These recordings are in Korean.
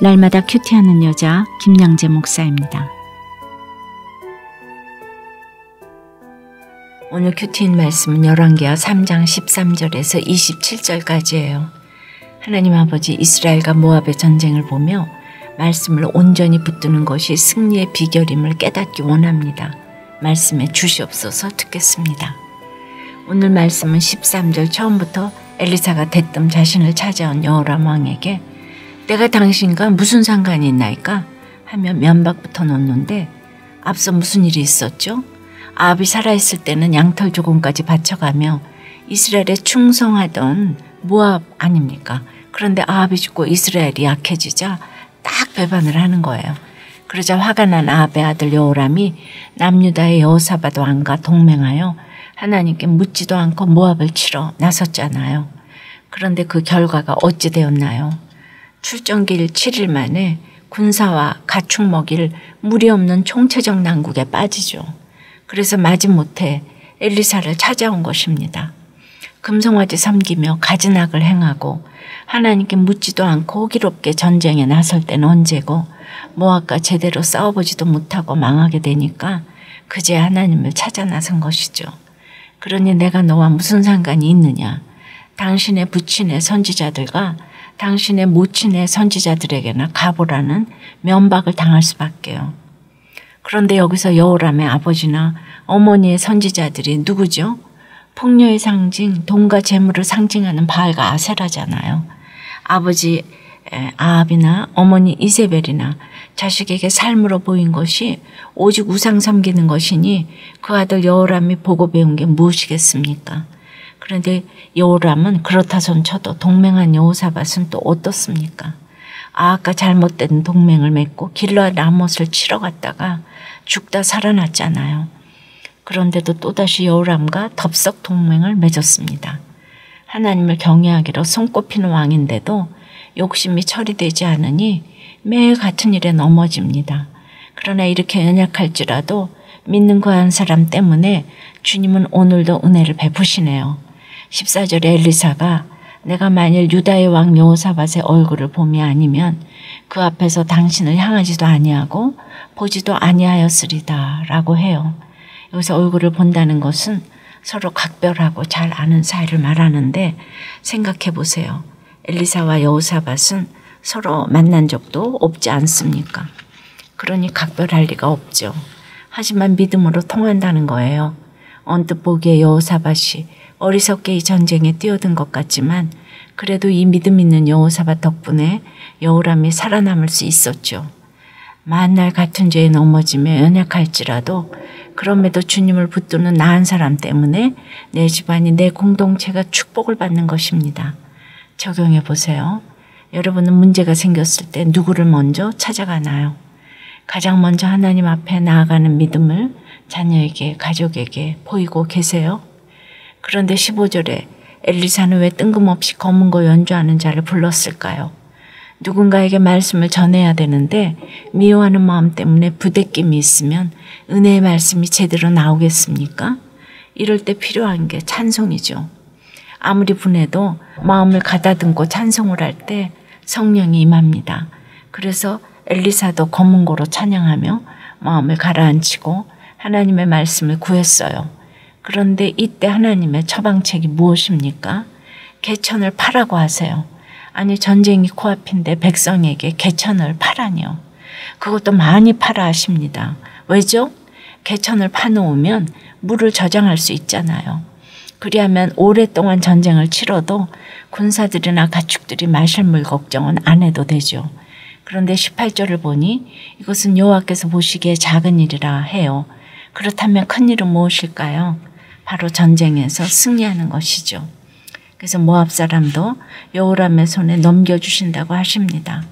날마다 큐티하는 여자 김양재 목사입니다. 오늘 큐티인 말씀은 열왕기하 3장 13절에서 27절까지예요. 하나님 아버지 이스라엘과 모압의 전쟁을 보며 말씀을 온전히 붙드는 것이 승리의 비결임을 깨닫기 원합니다. 말씀에 주시옵소서. 듣겠습니다. 오늘 말씀은 13절 처음부터 엘리사가 대뜸 자신을 찾아온 여호람 왕에게 내가 당신과 무슨 상관이 있나이까? 하며 면박부터 놓는데 앞서 무슨 일이 있었죠? 아합이 살아있을 때는 양털 조금까지 바쳐가며 이스라엘에 충성하던 모압 아닙니까? 그런데 아합이 죽고 이스라엘이 약해지자 딱 배반을 하는 거예요. 그러자 화가 난 아합의 아들 여호람이 남유다의 여호사밧 왕과 동맹하여 하나님께 묻지도 않고 모압을 치러 나섰잖아요. 그런데 그 결과가 어찌 되었나요? 출정길 7일 만에 군사와 가축 먹일 물이 없는 총체적 난국에 빠지죠. 그래서 마지못해 엘리사를 찾아온 것입니다. 금송아지 섬기며 가진악을 행하고 하나님께 묻지도 않고 호기롭게 전쟁에 나설 때는 언제고 모압과 제대로 싸워보지도 못하고 망하게 되니까 그제야 하나님을 찾아 나선 것이죠. 그러니 내가 너와 무슨 상관이 있느냐? 당신의 부친의 선지자들과 당신의 모친의 선지자들에게나 가보라는 면박을 당할 수밖에요. 그런데 여기서 여호람의 아버지나 어머니의 선지자들이 누구죠? 폭력의 상징, 돈과 재물을 상징하는 바알과 아세라잖아요. 아버지 아합이나 어머니 이세벨이나 자식에게 삶으로 보인 것이 오직 우상 섬기는 것이니 그 아들 여호람이 보고 배운 게 무엇이겠습니까? 그런데 여호람은 그렇다 손 쳐도 동맹한 여호사밧은 또 어떻습니까? 아합과 잘못된 동맹을 맺고 길르앗 라못을 치러 갔다가 죽다 살아났잖아요. 그런데도 또다시 여호람과 덥석 동맹을 맺었습니다. 하나님을 경외하기로 손꼽히는 왕인데도 욕심이 처리되지 않으니 매일 같은 일에 넘어집니다. 그러나 이렇게 연약할지라도 믿는 그 한 사람 때문에 주님은 오늘도 은혜를 베푸시네요. 14절에 엘리사가 내가 만일 유다의 왕 여호사밧의 얼굴을 봄이 아니면 그 앞에서 당신을 향하지도 아니하고 보지도 아니하였으리다 라고 해요. 여기서 얼굴을 본다는 것은 서로 각별하고 잘 아는 사이를 말하는데 생각해 보세요. 엘리사와 여호사밧은 서로 만난 적도 없지 않습니까? 그러니 각별할 리가 없죠. 하지만 믿음으로 통한다는 거예요. 언뜻 보기에 여호사밧이 어리석게 이 전쟁에 뛰어든 것 같지만 그래도 이 믿음 있는 여호사밧 덕분에 여호람이 살아남을 수 있었죠. 만날 같은 죄에 넘어지며 연약할지라도 그럼에도 주님을 붙드는 나은 사람 때문에 내 집안이 내 공동체가 축복을 받는 것입니다. 적용해 보세요. 여러분은 문제가 생겼을 때 누구를 먼저 찾아가나요? 가장 먼저 하나님 앞에 나아가는 믿음을 자녀에게, 가족에게 보이고 계세요? 그런데 15절에 엘리사는 왜 뜬금없이 검은고 연주하는 자를 불렀을까요? 누군가에게 말씀을 전해야 되는데 미워하는 마음 때문에 부대낌이 있으면 은혜의 말씀이 제대로 나오겠습니까? 이럴 때 필요한 게 찬송이죠. 아무리 분해도 마음을 가다듬고 찬송을 할 때 성령이 임합니다. 그래서 엘리사도 검은고로 찬양하며 마음을 가라앉히고 하나님의 말씀을 구했어요. 그런데 이때 하나님의 처방책이 무엇입니까? 개천을 파라고 하세요. 아니 전쟁이 코앞인데 백성에게 개천을 파라니요. 그것도 많이 파라 하십니다. 왜죠? 개천을 파놓으면 물을 저장할 수 있잖아요. 그리하면 오랫동안 전쟁을 치러도 군사들이나 가축들이 마실 물 걱정은 안 해도 되죠. 그런데 18절을 보니 이것은 여호와께서 보시기에 작은 일이라 해요. 그렇다면 큰 일은 무엇일까요? 바로 전쟁에서 승리하는 것이죠. 그래서 모압 사람도 여호람의 손에 넘겨주신다고 하십니다.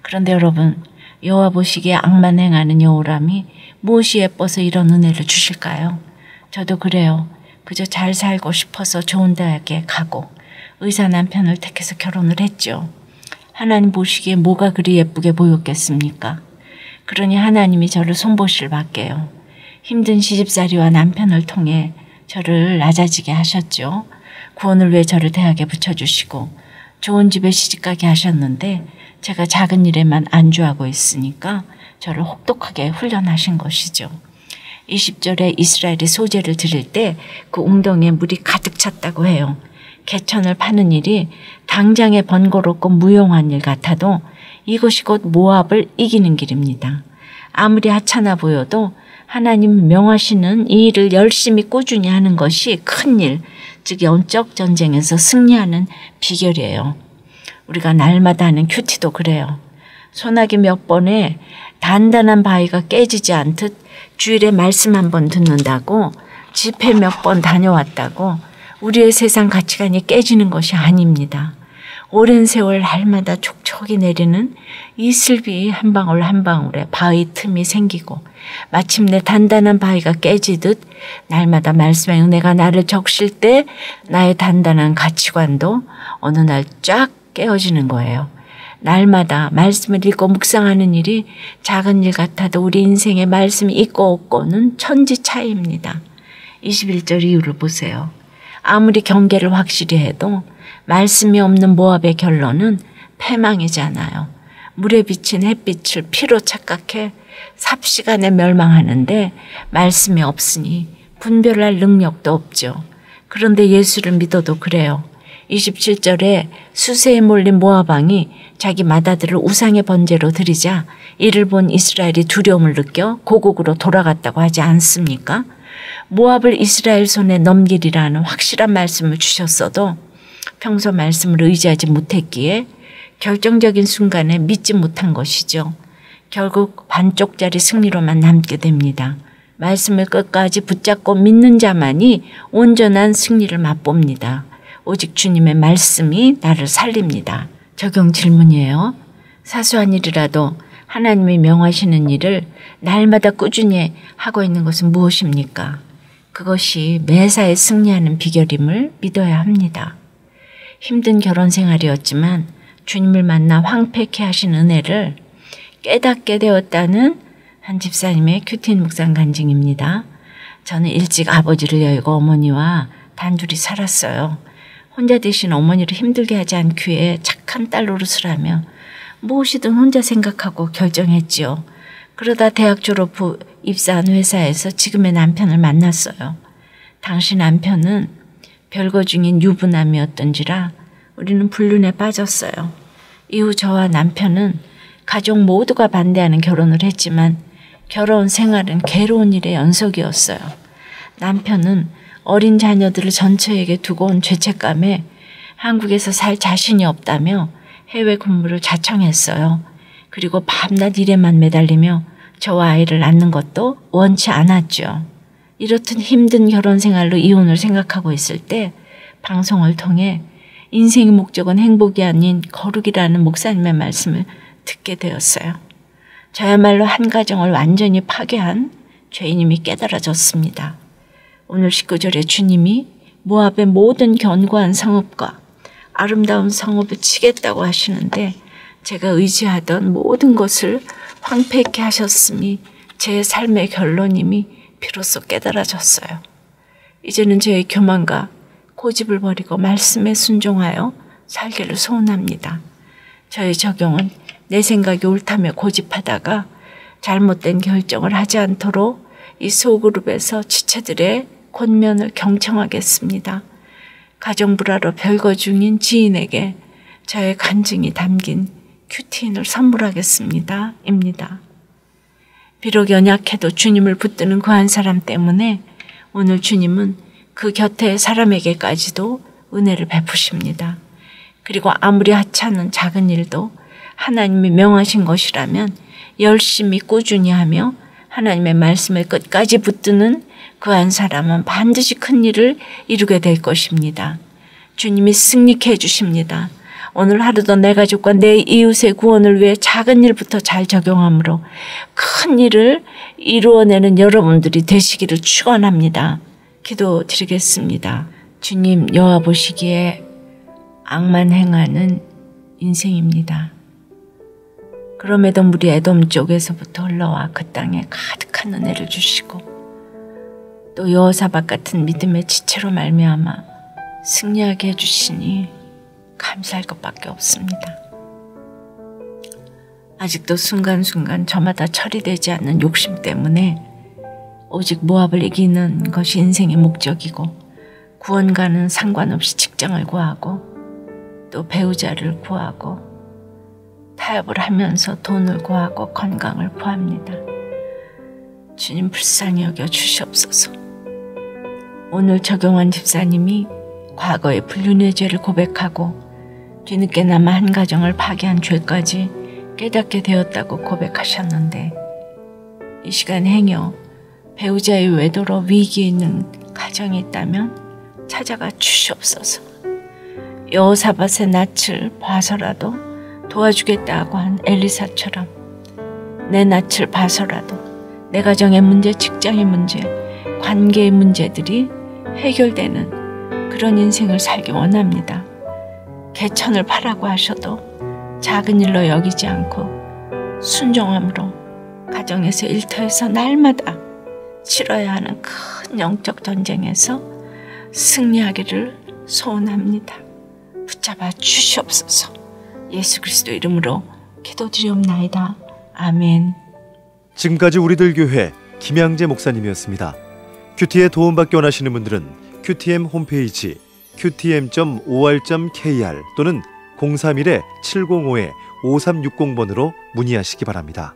그런데 여러분, 여호와 보시기에 악만 행하는 여호람이 무엇이 예뻐서 이런 은혜를 주실까요? 저도 그래요. 그저 잘 살고 싶어서 좋은 대학에 가고 의사 남편을 택해서 결혼을 했죠. 하나님 보시기에 뭐가 그리 예쁘게 보였겠습니까? 그러니 하나님이 저를 손보실 밖에요. 힘든 시집살이와 남편을 통해 저를 낮아지게 하셨죠. 구원을 위해 저를 대학에 붙여주시고 좋은 집에 시집가게 하셨는데 제가 작은 일에만 안주하고 있으니까 저를 혹독하게 훈련하신 것이죠. 20절에 이스라엘이 소재를 드릴 때 그 웅덩이에 물이 가득 찼다고 해요. 개천을 파는 일이 당장에 번거롭고 무용한 일 같아도 이것이 곧 모압을 이기는 길입니다. 아무리 하찮아 보여도 하나님 명하시는 이 일을 열심히 꾸준히 하는 것이 큰 일, 즉 영적 전쟁에서 승리하는 비결이에요. 우리가 날마다 하는 큐티도 그래요. 소나기 몇 번에 단단한 바위가 깨지지 않듯 주일에 말씀 한 번 듣는다고 집회 몇 번 다녀왔다고 우리의 세상 가치관이 깨지는 것이 아닙니다. 오랜 세월 날마다 촉촉이 내리는 이슬비 한 방울 한 방울에 바위 틈이 생기고 마침내 단단한 바위가 깨지듯 날마다 말씀의 은혜가 나를 적실 때 나의 단단한 가치관도 어느 날 쫙 깨어지는 거예요. 날마다 말씀을 읽고 묵상하는 일이 작은 일 같아도 우리 인생에 말씀이 있고 없고는 천지 차이입니다. 21절 이유를 보세요. 아무리 경계를 확실히 해도 말씀이 없는 모압의 결론은 패망이잖아요. 물에 비친 햇빛을 피로 착각해 삽시간에 멸망하는데 말씀이 없으니 분별할 능력도 없죠. 그런데 예수를 믿어도 그래요. 27절에 수세에 몰린 모압 왕이 자기 맏아들을 우상의 번제로 드리자 이를 본 이스라엘이 두려움을 느껴 고국으로 돌아갔다고 하지 않습니까? 모압을 이스라엘 손에 넘기리라는 확실한 말씀을 주셨어도 평소 말씀을 의지하지 못했기에 결정적인 순간에 믿지 못한 것이죠. 결국 반쪽짜리 승리로만 남게 됩니다. 말씀을 끝까지 붙잡고 믿는 자만이 온전한 승리를 맛봅니다. 오직 주님의 말씀이 나를 살립니다. 적용 질문이에요. 사소한 일이라도 하나님이 명하시는 일을 날마다 꾸준히 하고 있는 것은 무엇입니까? 그것이 매사에 승리하는 비결임을 믿어야 합니다. 힘든 결혼 생활이었지만 주님을 만나 황폐케 하신 은혜를 깨닫게 되었다는 한 집사님의 큐티인 묵상 간증입니다. 저는 일찍 아버지를 여의고 어머니와 단둘이 살았어요. 혼자 되신 어머니를 힘들게 하지 않기에 착한 딸 노릇을 하며 무엇이든 혼자 생각하고 결정했지요. 그러다 대학 졸업 후 입사한 회사에서 지금의 남편을 만났어요. 당시 남편은 별거 중인 유부남이었던지라 우리는 불륜에 빠졌어요. 이후 저와 남편은 가족 모두가 반대하는 결혼을 했지만 결혼 생활은 괴로운 일의 연속이었어요. 남편은 어린 자녀들을 전처에게 두고 온 죄책감에 한국에서 살 자신이 없다며 해외 근무를 자청했어요. 그리고 밤낮 일에만 매달리며 저와 아이를 낳는 것도 원치 않았죠. 이렇듯 힘든 결혼 생활로 이혼을 생각하고 있을 때 방송을 통해 인생의 목적은 행복이 아닌 거룩이라는 목사님의 말씀을 듣게 되었어요. 저야말로 한 가정을 완전히 파괴한 죄인임이 깨달아졌습니다. 오늘 19절에 주님이 모압의 모든 견고한 성읍과 아름다운 성읍을 치겠다고 하시는데 제가 의지하던 모든 것을 황폐케 하셨음이 제 삶의 결론임이 비로소 깨달아졌어요. 이제는 저의 교만과 고집을 버리고 말씀에 순종하여 살기를 소원합니다. 저의 적용은 내 생각이 옳다며 고집하다가 잘못된 결정을 하지 않도록 이 소그룹에서 지체들의 권면을 경청하겠습니다. 가정불화로 별거 중인 지인에게 저의 간증이 담긴 큐티인을 선물하겠습니다. 입니다. 비록 연약해도 주님을 붙드는 그 한 사람 때문에 오늘 주님은 그 곁에 사람에게까지도 은혜를 베푸십니다. 그리고 아무리 하찮은 작은 일도 하나님이 명하신 것이라면 열심히 꾸준히 하며 하나님의 말씀을 끝까지 붙드는 그 한 사람은 반드시 큰 일을 이루게 될 것입니다. 주님이 승리케 해주십니다. 오늘 하루도 내 가족과 내 이웃의 구원을 위해 작은 일부터 잘 적용함으로 큰 일을 이루어내는 여러분들이 되시기를 축원합니다. 기도드리겠습니다. 주님, 여호와 보시기에 악만 행하는 인생입니다. 그럼에도 우리 에돔 쪽에서부터 흘러와 그 땅에 가득한 은혜를 주시고 또 여호사밧 같은 믿음의 지체로 말미암아 승리하게 해주시니 감사할 것밖에 없습니다. 아직도 순간순간 저마다 처리되지 않는 욕심 때문에 오직 모압을 이기는 것이 인생의 목적이고 구원과는 상관없이 직장을 구하고 또 배우자를 구하고 타협을 하면서 돈을 구하고 건강을 구합니다. 주님 불쌍히 여겨 주시옵소서. 오늘 적용한 집사님이 과거의 불륜의 죄를 고백하고 뒤늦게나마 한 가정을 파괴한 죄까지 깨닫게 되었다고 고백하셨는데 이 시간 행여 배우자의 외도로 위기에 있는 가정이 있다면 찾아가 주시옵소서. 여호사밧의 낯을 봐서라도 도와주겠다고 한 엘리사처럼 내 낯을 봐서라도 내 가정의 문제, 직장의 문제, 관계의 문제들이 해결되는 그런 인생을 살기 원합니다. 개천을 파라고 하셔도 작은 일로 여기지 않고 순종함으로 가정에서 일터에서 날마다 치러야 하는 큰 영적 전쟁에서 승리하기를 소원합니다. 붙잡아 주시옵소서. 예수 그리스도 이름으로 기도드리옵나이다. 아멘. 지금까지 우리들 교회 김양재 목사님이었습니다. 큐티에 도움받기 원하시는 분들은 QTM 홈페이지 qtm.or.kr 또는 031-705-5360번으로 문의하시기 바랍니다.